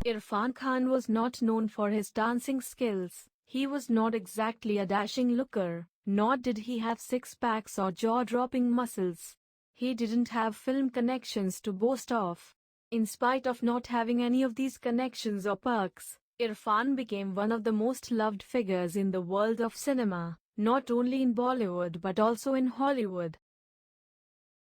Irfan Khan was not known for his dancing skills. He was not exactly a dashing looker, nor did he have six-packs or jaw-dropping muscles. He didn't have film connections to boast of. In spite of not having any of these connections or perks, Irfan became one of the most loved figures in the world of cinema, not only in Bollywood but also in Hollywood.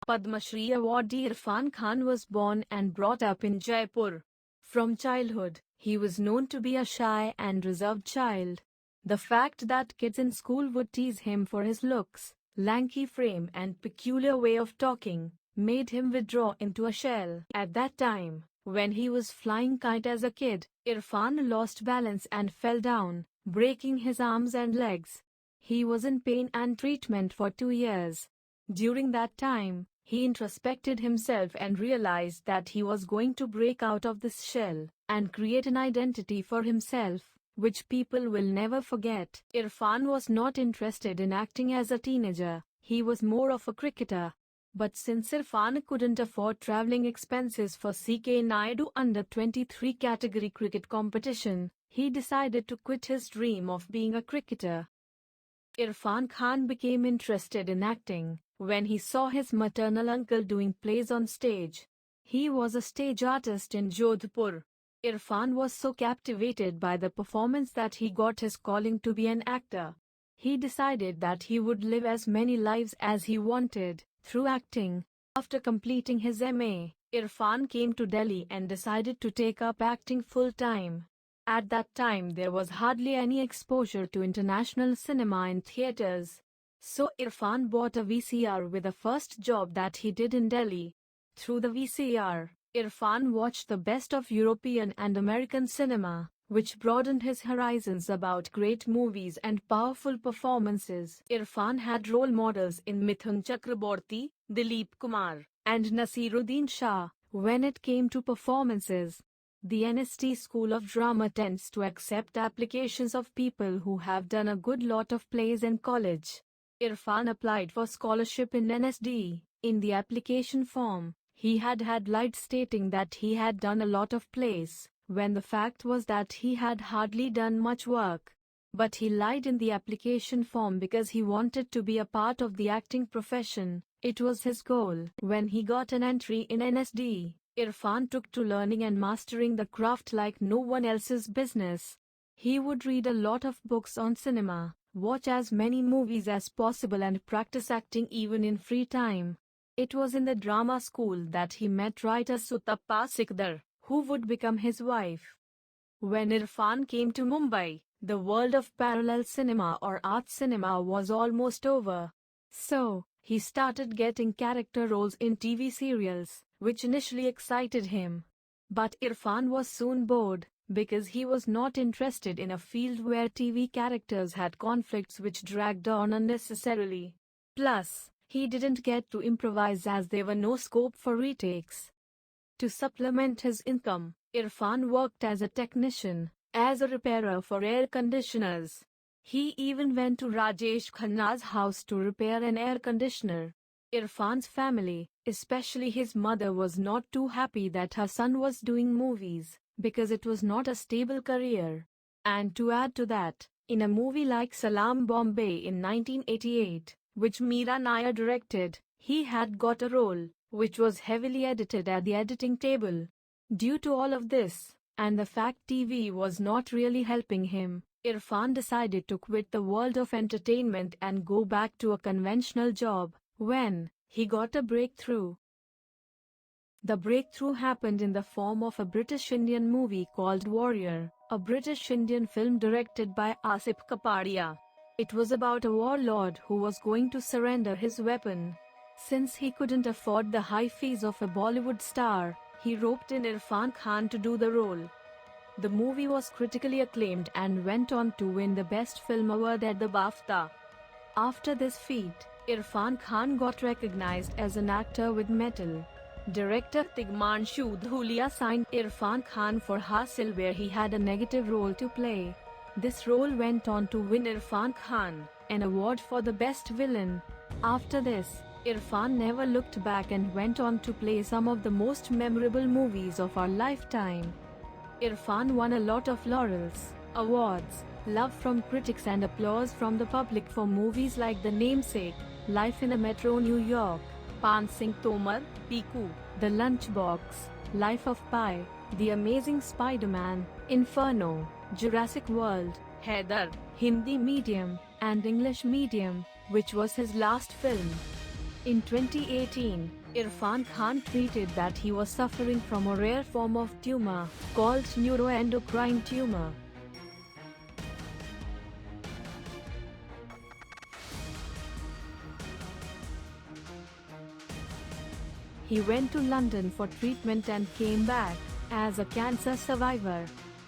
Padma Shri awardee Irfan Khan was born and brought up in Jaipur. From childhood, he was known to be a shy and reserved child. The fact that kids in school would tease him for his looks, lanky frame and peculiar way of talking, made him withdraw into a shell. At that time, when he was flying kite as a kid, Irfan lost balance and fell down, breaking his arms and legs. He was in pain and treatment for 2 years. During that time, he introspected himself and realized that he was going to break out of this shell and create an identity for himself, which people will never forget. Irfan was not interested in acting as a teenager, he was more of a cricketer. But since Irfan couldn't afford travelling expenses for CK Naidu Under-23 category cricket competition, he decided to quit his dream of being a cricketer. Irfan Khan became interested in acting when he saw his maternal uncle doing plays on stage. He was a stage artist in Jodhpur. Irfan was so captivated by the performance that he got his calling to be an actor. He decided that he would live as many lives as he wanted through acting. After completing his MA, Irfan came to Delhi and decided to take up acting full-time. At that time there was hardly any exposure to international cinema in theatres. So Irfan bought a VCR with the first job that he did in Delhi. Through the VCR, Irfan watched the best of European and American cinema, which broadened his horizons about great movies and powerful performances. Irfan had role models in Mithun Chakraborty, Dilip Kumar, and Nasiruddin Shah. When it came to performances, the NST School of Drama tends to accept applications of people who have done a good lot of plays in college. Irfan applied for scholarship in NSD. In the application form, he had lied stating that he had done a lot of plays, when the fact was that he had hardly done much work. But he lied in the application form because he wanted to be a part of the acting profession. It was his goal. When he got an entry in NSD, Irfan took to learning and mastering the craft like no one else's business. He would read a lot of books on cinema, watch as many movies as possible and practice acting even in free time. It was in the drama school that he met writer Sutappa Sikdar, who would become his wife. When Irfan came to Mumbai, the world of parallel cinema or art cinema was almost over. So, he started getting character roles in TV serials, which initially excited him. But Irfan was soon bored, because he was not interested in a field where TV characters had conflicts which dragged on unnecessarily. Plus, he didn't get to improvise as there were no scope for retakes. To supplement his income, Irfan worked as a technician, as a repairer for air conditioners. He even went to Rajesh Khanna's house to repair an air conditioner. Irfan's family, especially his mother, was not too happy that her son was doing movies, because it was not a stable career. And to add to that, in a movie like Salaam Bombay in 1988, which Meera Nair directed, he had got a role, which was heavily edited at the editing table. Due to all of this, and the fact TV was not really helping him, Irfan decided to quit the world of entertainment and go back to a conventional job. When he got a breakthrough. The breakthrough happened in the form of a British-Indian movie called Warrior, a British-Indian film directed by Asif Kapadia. It was about a warlord who was going to surrender his weapon. Since he couldn't afford the high fees of a Bollywood star, he roped in Irfan Khan to do the role. The movie was critically acclaimed and went on to win the Best Film Award at the BAFTA. After this feat, Irfan Khan got recognized as an actor with mettle. Director Tigmanshu Dhulia signed Irfan Khan for Hasil, where he had a negative role to play. This role went on to win Irfan Khan an award for the best villain. After this, Irfan never looked back and went on to play some of the most memorable movies of our lifetime. Irfan won a lot of laurels, awards, love from critics and applause from the public for movies like The Namesake, Life in a Metro New York, Pan Singh Tomar, Piku, The Lunchbox, Life of Pi, The Amazing Spider-Man, Inferno, Jurassic World, Haider, Hindi medium, and English medium, which was his last film. In 2018, Irfan Khan tweeted that he was suffering from a rare form of tumor called neuroendocrine tumor. He went to London for treatment and came back as a cancer survivor.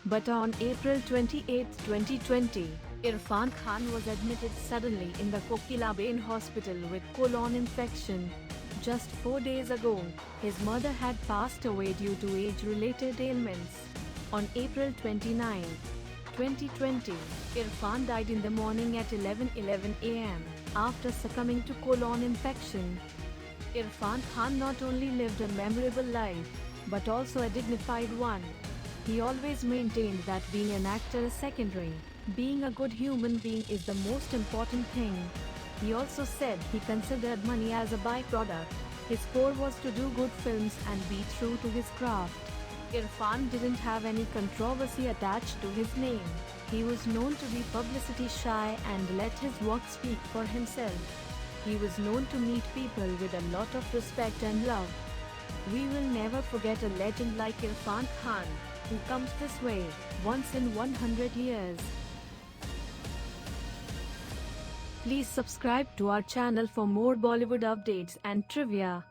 But on April 28, 2020, Irfan Khan was admitted suddenly in the Kokilabein hospital with colon infection. Just 4 days ago, his mother had passed away due to age-related ailments. On April 29, 2020, Irfan died in the morning at 11:11 a.m. after succumbing to colon infection. Irfan Khan not only lived a memorable life, but also a dignified one. He always maintained that being an actor is secondary. Being a good human being is the most important thing. He also said he considered money as a byproduct. His core was to do good films and be true to his craft. Irfan didn't have any controversy attached to his name. He was known to be publicity shy and let his work speak for himself. He was known to meet people with a lot of respect and love. We will never forget a legend like Irfan Khan, who comes this way once in 100 years. Please subscribe to our channel for more Bollywood updates and trivia.